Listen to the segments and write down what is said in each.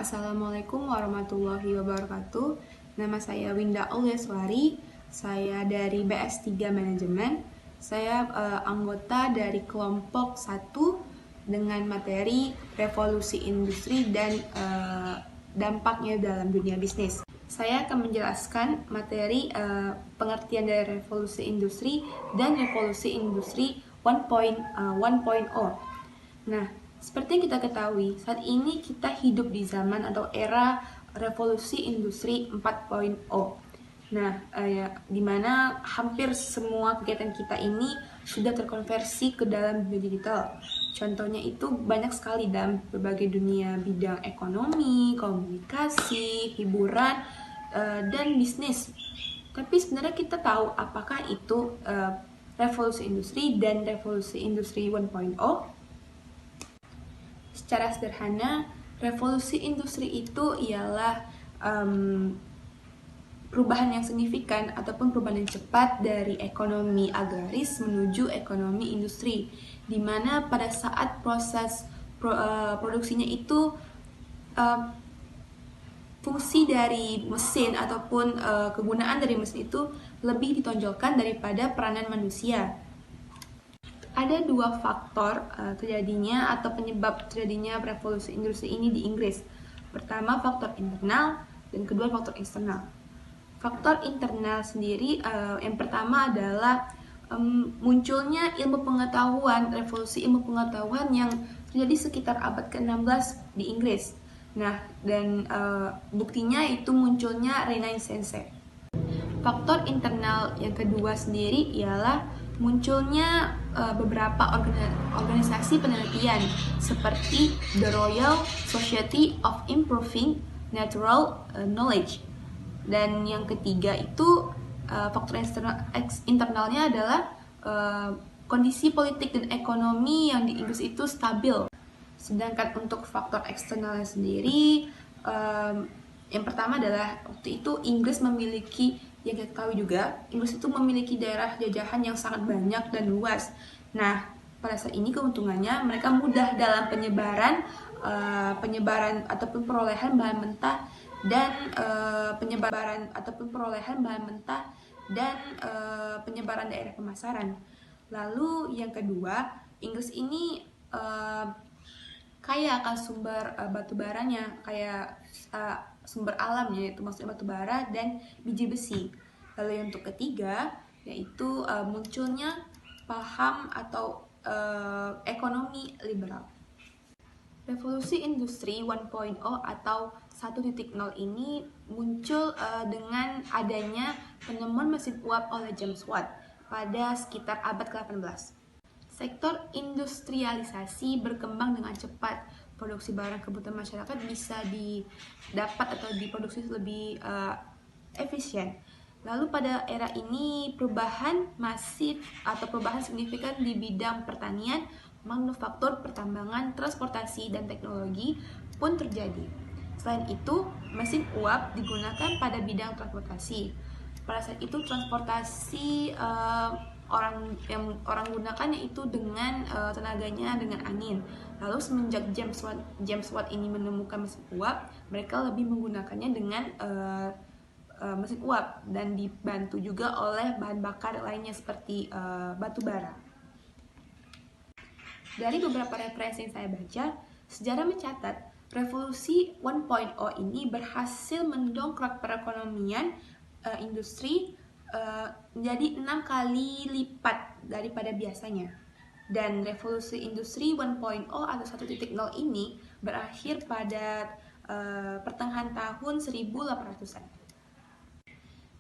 Assalamualaikum warahmatullahi wabarakatuh. Nama saya Winda Auliaswari. Saya dari BS3 Manajemen. Saya anggota dari kelompok 1 dengan materi revolusi industri dan dampaknya dalam dunia bisnis. Saya akan menjelaskan materi pengertian dari revolusi industri dan revolusi industri 1.0. Nah, seperti yang kita ketahui, saat ini kita hidup di zaman atau era revolusi industri 4.0. Nah, di mana hampir semua kegiatan kita ini sudah terkonversi ke dalam dunia digital. Contohnya itu banyak sekali dalam berbagai dunia bidang ekonomi, komunikasi, hiburan, dan bisnis. Tapi sebenarnya kita tahu apakah itu revolusi industri dan revolusi industri 1.0? Secara sederhana, revolusi industri itu ialah perubahan yang signifikan ataupun perubahan yang cepat dari ekonomi agraris menuju ekonomi industri, di mana pada saat proses produksinya itu fungsi dari mesin ataupun kegunaan dari mesin itu lebih ditonjolkan daripada peranan manusia. Ada dua faktor terjadinya atau penyebab terjadinya revolusi industri ini di Inggris. Pertama, faktor internal, dan kedua, faktor eksternal. Faktor internal sendiri, yang pertama adalah munculnya ilmu pengetahuan, revolusi ilmu pengetahuan yang terjadi sekitar abad ke-16 di Inggris. Nah, dan buktinya itu munculnya Renaissance. Faktor internal yang kedua sendiri ialah munculnya beberapa organisasi penelitian seperti The Royal Society of Improving Natural Knowledge. Dan yang ketiga itu faktor internalnya adalah kondisi politik dan ekonomi yang di Inggris itu stabil. Sedangkan untuk faktor eksternalnya sendiri, yang pertama adalah waktu itu Inggris memiliki, yang kita tahu juga, Inggris itu memiliki daerah jajahan yang sangat banyak dan luas. Nah, pada saat ini keuntungannya mereka mudah dalam penyebaran ataupun perolehan bahan mentah dan penyebaran daerah pemasaran. Lalu yang kedua, Inggris ini kaya akan sumber batu baranya, kayak sumber alamnya, yaitu maksudnya batu bara dan biji besi. Lalu yang untuk ketiga, yaitu munculnya paham atau ekonomi liberal. Revolusi industri 1.0 atau 1.0 ini muncul dengan adanya penemuan mesin uap oleh James Watt pada sekitar abad ke-18. Sektor industrialisasi berkembang dengan cepat. Produksi barang kebutuhan masyarakat bisa didapat atau diproduksi lebih efisien. Lalu pada era ini perubahan masif atau perubahan signifikan di bidang pertanian, manufaktur, pertambangan, transportasi, dan teknologi pun terjadi. Selain itu, mesin uap digunakan pada bidang transportasi. Pada saat itu transportasi orang gunakannya itu dengan tenaganya dengan angin. Lalu semenjak James Watt ini menemukan mesin uap, mereka lebih menggunakannya dengan mesin uap dan dibantu juga oleh bahan bakar lainnya seperti batu bara. Dari beberapa referensi yang saya baca, sejarah mencatat revolusi 1.0 ini berhasil mendongkrak perekonomian industri menjadi 6 kali lipat daripada biasanya. Dan revolusi industri 1.0 atau 1.0 ini berakhir pada pertengahan tahun 1800-an.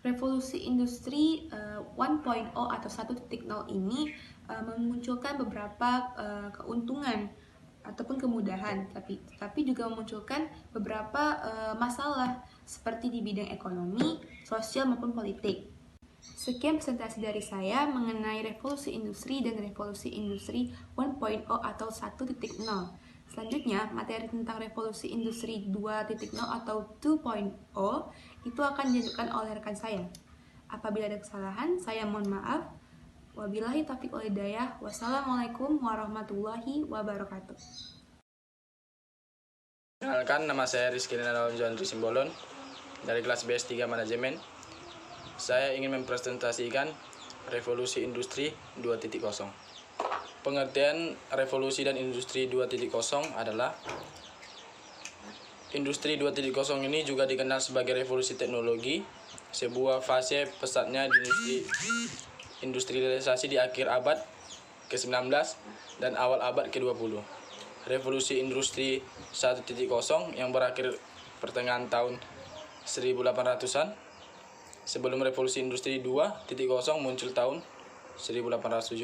Revolusi industri 1.0 atau 1.0 ini memunculkan beberapa keuntungan ataupun kemudahan, tapi juga memunculkan beberapa masalah seperti di bidang ekonomi, sosial maupun politik. Sekian presentasi dari saya mengenai revolusi industri dan revolusi industri 1.0 atau 1.0. Selanjutnya, materi tentang revolusi industri 2.0 atau 2.0 itu akan dilanjutkan oleh rekan saya. Apabila ada kesalahan, saya mohon maaf. Wabillahi taufiq wal hidayah. Wassalamualaikum warahmatullahi wabarakatuh. Perkenalkan, nama saya Rizky Renaldo Joandri Simbolon dari kelas BS3 Manajemen. Saya ingin mempresentasikan revolusi industri 2.0. Pengertian revolusi dan industri 2.0 adalah industri 2.0 ini juga dikenal sebagai revolusi teknologi, sebuah fase pesatnya di industrialisasi di akhir abad ke-19 dan awal abad ke-20. Revolusi industri 1.0 yang berakhir pertengahan tahun 1800-an. Sebelum revolusi industri 2.0 muncul tahun 1870.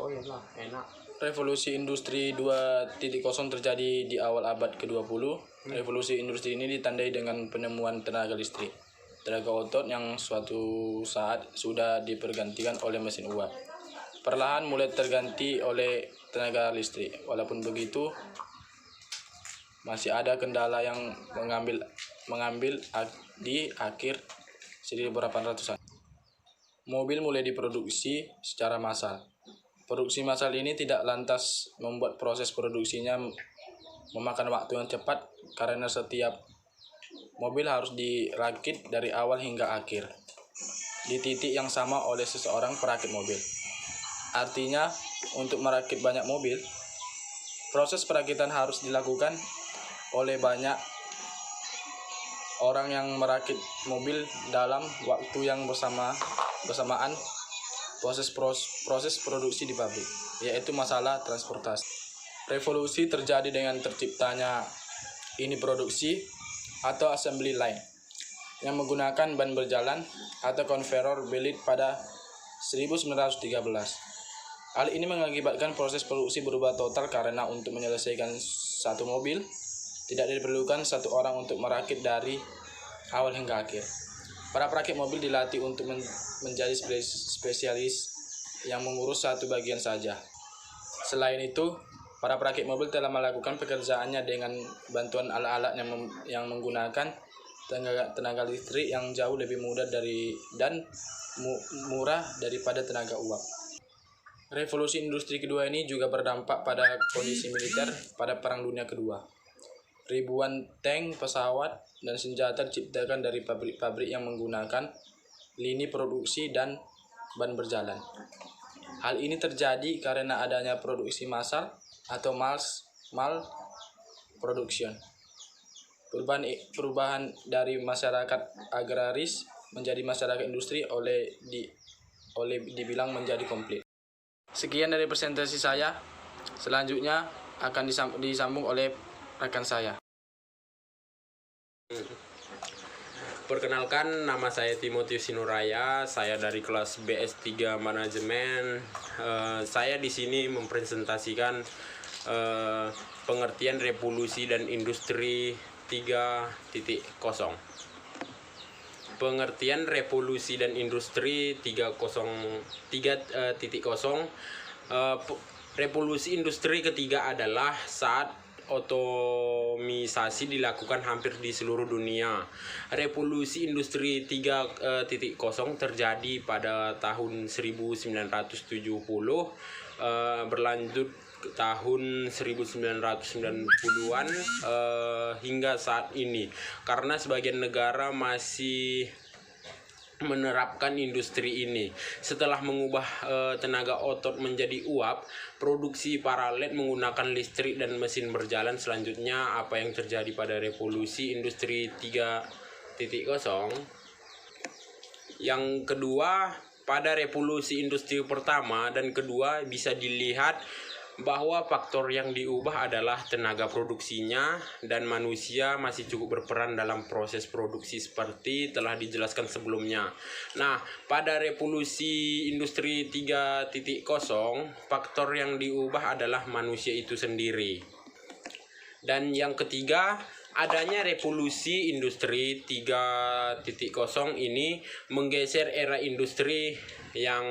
Oh iya lah, enak. Revolusi industri 2.0 terjadi di awal abad ke-20. Revolusi industri ini ditandai dengan penemuan tenaga listrik, tenaga otot yang suatu saat sudah dipergantikan oleh mesin uap. Perlahan mulai terganti oleh tenaga listrik. Walaupun begitu, masih ada kendala yang mengambil di akhir 1800-an. Mobil mulai diproduksi secara massal. Produksi massal ini tidak lantas membuat proses produksinya memakan waktu yang cepat karena setiap mobil harus dirakit dari awal hingga akhir di titik yang sama oleh seseorang perakit mobil. Artinya, untuk merakit banyak mobil, proses perakitan harus dilakukan oleh banyak orang yang merakit mobil dalam waktu yang bersamaan proses produksi di pabrik, yaitu masalah transportasi. Revolusi terjadi dengan terciptanya ini produksi atau assembly line yang menggunakan ban berjalan atau konveyor belit pada 1913. Hal ini mengakibatkan proses produksi berubah total karena untuk menyelesaikan satu mobil tidak diperlukan satu orang untuk merakit dari awal hingga akhir. Para perakit mobil dilatih untuk menjadi spesialis yang mengurus satu bagian saja. Selain itu, para perakit mobil telah melakukan pekerjaannya dengan bantuan alat-alat yang menggunakan tenaga listrik yang jauh lebih mudah dan murah daripada tenaga uap. Revolusi industri kedua ini juga berdampak pada kondisi militer pada Perang Dunia Kedua. Ribuan tank, pesawat, dan senjata diciptakan dari pabrik-pabrik yang menggunakan lini produksi dan ban berjalan. Hal ini terjadi karena adanya produksi massal atau mass production. Perubahan dari masyarakat agraris menjadi masyarakat industri oleh dibilang menjadi komplit. Sekian dari presentasi saya. Selanjutnya akan disambung oleh rekan saya. Perkenalkan, nama saya Timotius Sinuraya. Saya dari kelas BS3 Manajemen. Saya di sini mempresentasikan pengertian revolusi dan industri 3.0. Pengertian revolusi dan industri 3.0. Revolusi industri ketiga adalah saat otomisasi dilakukan hampir di seluruh dunia. Revolusi industri 3.0 terjadi pada tahun 1970, berlanjut tahun 1990-an hingga saat ini, karena sebagian negara masih menerapkan industri ini. Setelah mengubah tenaga otot menjadi uap, produksi paralel menggunakan listrik dan mesin berjalan. Selanjutnya, apa yang terjadi pada revolusi industri 3.0? Yang kedua, pada revolusi industri pertama dan kedua bisa dilihat bahwa faktor yang diubah adalah tenaga produksinya, dan manusia masih cukup berperan dalam proses produksi seperti telah dijelaskan sebelumnya. Nah, pada revolusi industri 3.0, faktor yang diubah adalah manusia itu sendiri. Dan yang ketiga, adanya revolusi industri 3.0 ini menggeser era industri yang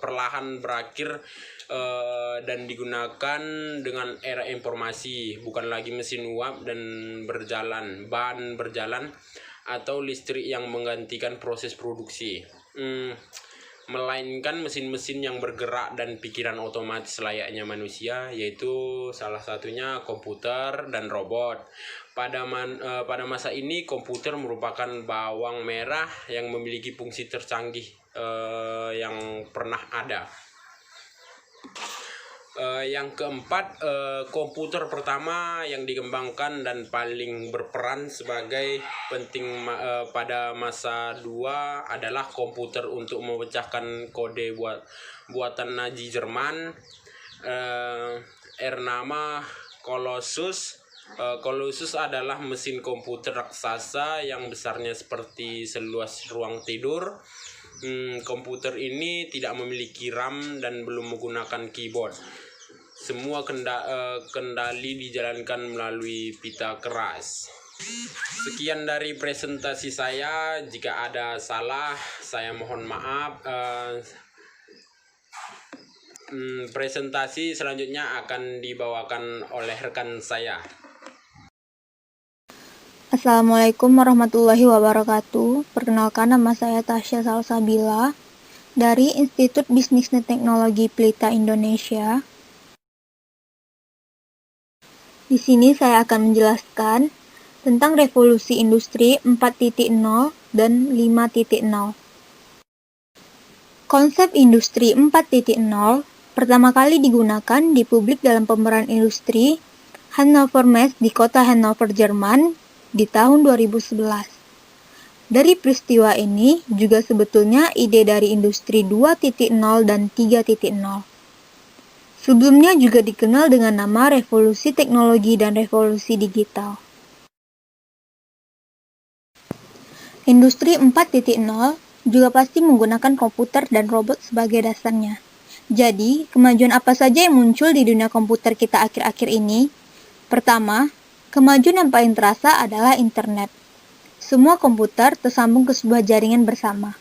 perlahan berakhir dan digunakan dengan era informasi, bukan lagi mesin uap dan ban berjalan atau listrik yang menggantikan proses produksi. melainkan mesin-mesin yang bergerak dan pikiran otomatis layaknya manusia, yaitu salah satunya komputer dan robot. Pada masa ini komputer merupakan bawang merah yang memiliki fungsi tercanggih yang pernah ada. Yang keempat, komputer pertama yang dikembangkan dan paling berperan sebagai penting pada masa 2 adalah komputer untuk memecahkan kode buatan Nazi Jerman, nama Colossus. Colossus adalah mesin komputer raksasa yang besarnya seperti seluas ruang tidur. Komputer ini tidak memiliki RAM dan belum menggunakan keyboard. Semua kendali dijalankan melalui pita keras. Sekian dari presentasi saya. Jika ada salah, saya mohon maaf. Presentasi selanjutnya akan dibawakan oleh rekan saya. Assalamualaikum warahmatullahi wabarakatuh. Perkenalkan, nama saya Tasya Salsabila dari Institut Bisnis dan Teknologi Pelita Indonesia. Di sini saya akan menjelaskan tentang revolusi industri 4.0 dan 5.0. Konsep industri 4.0 pertama kali digunakan di publik dalam pemeran industri Hannover Messe di kota Hannover, Jerman di tahun 2011. Dari peristiwa ini juga sebetulnya ide dari industri 2.0 dan 3.0. Sebelumnya juga dikenal dengan nama revolusi teknologi dan revolusi digital. Industri 4.0 juga pasti menggunakan komputer dan robot sebagai dasarnya. Jadi, kemajuan apa saja yang muncul di dunia komputer kita akhir-akhir ini? Pertama, kemajuan yang paling terasa adalah internet. Semua komputer tersambung ke sebuah jaringan bersama.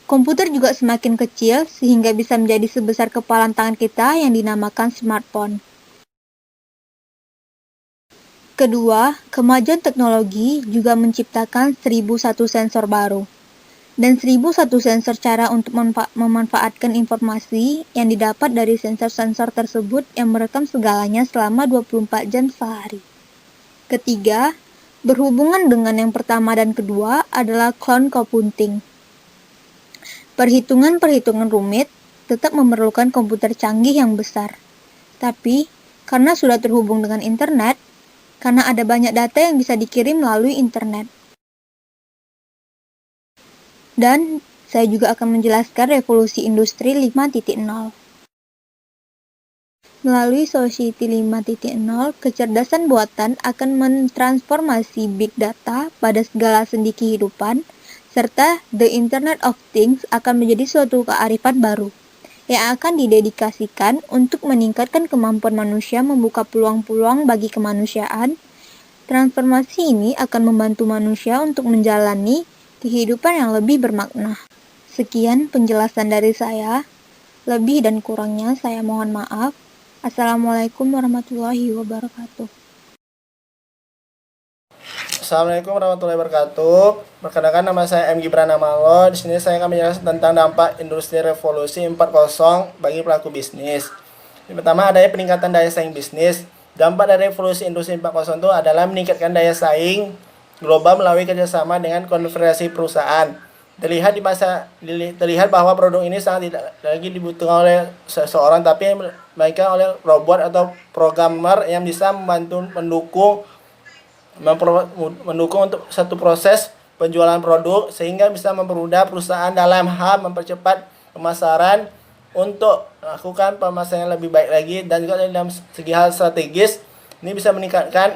Komputer juga semakin kecil sehingga bisa menjadi sebesar kepalan tangan kita yang dinamakan smartphone. Kedua, kemajuan teknologi juga menciptakan 1001 sensor baru dan 1001 sensor cara untuk memanfaatkan informasi yang didapat dari sensor-sensor tersebut yang merekam segalanya selama 24 jam sehari. Ketiga, berhubungan dengan yang pertama dan kedua adalah cloud computing. Perhitungan-perhitungan rumit tetap memerlukan komputer canggih yang besar. Tapi, karena sudah terhubung dengan internet, karena ada banyak data yang bisa dikirim melalui internet. Dan, saya juga akan menjelaskan revolusi industri 5.0. Melalui Society 5.0, kecerdasan buatan akan mentransformasi big data pada segala sendi kehidupan, serta The Internet of Things akan menjadi suatu kearifan baru yang akan didedikasikan untuk meningkatkan kemampuan manusia membuka peluang-peluang bagi kemanusiaan. Transformasi ini akan membantu manusia untuk menjalani kehidupan yang lebih bermakna. Sekian penjelasan dari saya. Lebih dan kurangnya saya mohon maaf. Assalamualaikum warahmatullahi wabarakatuh. Assalamualaikum warahmatullahi wabarakatuh. Perkenalkan, nama saya M. Gibran Amalo. Di sini saya akan menjelaskan tentang dampak industri revolusi 4.0 bagi pelaku bisnis. Yang pertama, adanya peningkatan daya saing bisnis. Dampak dari revolusi industri 4.0 itu adalah meningkatkan daya saing global melalui kerjasama dengan konfederasi perusahaan. Terlihat bahwa produk ini sangat tidak lagi dibutuhkan oleh seseorang, tapi melainkan oleh robot atau programmer yang bisa membantu mendukung untuk satu proses penjualan produk, sehingga bisa mempermudah perusahaan dalam hal mempercepat pemasaran untuk melakukan pemasaran yang lebih baik lagi, dan juga dalam segi hal strategis ini bisa meningkatkan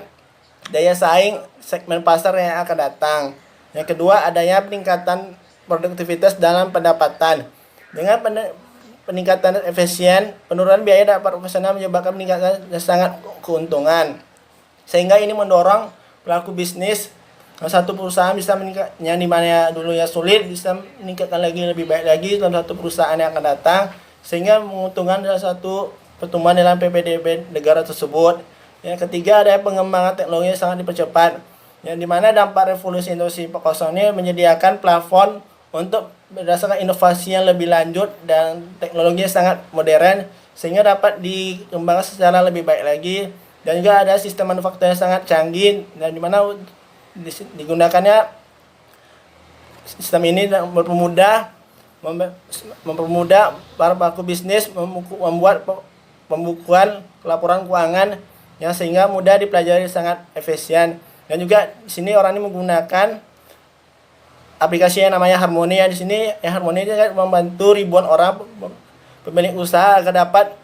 daya saing segmen pasar yang akan datang. Yang kedua, adanya peningkatan produktivitas dalam pendapatan. Dengan peningkatan efisien, penurunan biaya dapat profesional menyebabkan peningkatan sangat keuntungan, sehingga ini mendorong pelaku bisnis satu perusahaan bisa meningkat, yang dimana dulunya sulit bisa meningkatkan lagi lebih baik lagi dalam satu perusahaan yang akan datang, sehingga menguntungkan dalam satu pertumbuhan dalam PPDB negara tersebut. Yang ketiga, ada pengembangan teknologi yang sangat dipercepat, yang dimana dampak revolusi industri 4.0 ini menyediakan plafon untuk berdasarkan inovasi yang lebih lanjut dan teknologi yang sangat modern sehingga dapat dikembangkan secara lebih baik lagi, dan juga ada sistem manufaktur yang sangat canggih dan di mana digunakannya sistem ini mempermudah para pelaku bisnis membuat pembukuan laporan keuangan yang sehingga mudah dipelajari, sangat efisien. Dan juga di sini orang ini menggunakan aplikasi yang namanya Harmoni. Di sini Harmoni juga membantu ribuan orang pemilik usaha agar dapat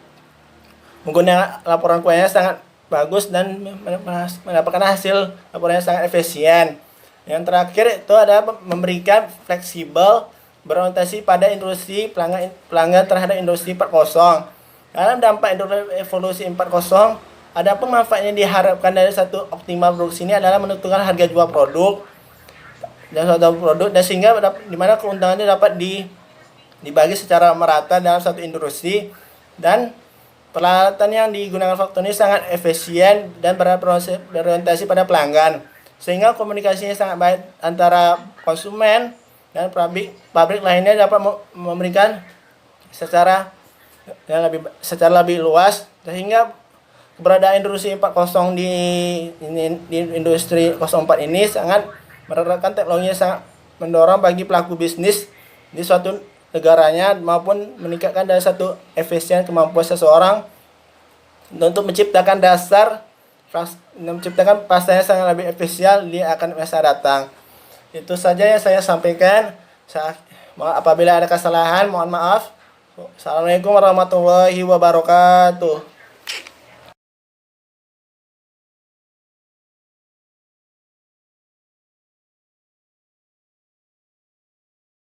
menggunakan laporan keuangan yang sangat bagus dan mendapatkan hasil laporan yang sangat efisien. Yang terakhir itu ada memberikan fleksibel, berorientasi pada industri pelanggan terhadap industri 4.0. Dalam dampak evolusi 4.0, ada pun manfaatnya diharapkan dari satu optimal produksi ini adalah menentukan harga jual produk dan sehingga di mana keuntungannya dapat dibagi secara merata dalam satu industri, dan peralatan yang digunakan faktor ini sangat efisien dan berorientasi pada pelanggan sehingga komunikasinya sangat baik antara konsumen dan pabrik lainnya dapat memberikan secara lebih luas, sehingga keberadaan industri 4.0 di industri 04 ini sangat menerapkan teknologi yang sangat mendorong bagi pelaku bisnis di suatu negaranya maupun meningkatkan dari satu efisien kemampuan seseorang untuk menciptakan pasar yang sangat lebih efisien di akan masa datang. Itu saja yang saya sampaikan. Apabila ada kesalahan, mohon maaf. Assalamualaikum warahmatullahi wabarakatuh.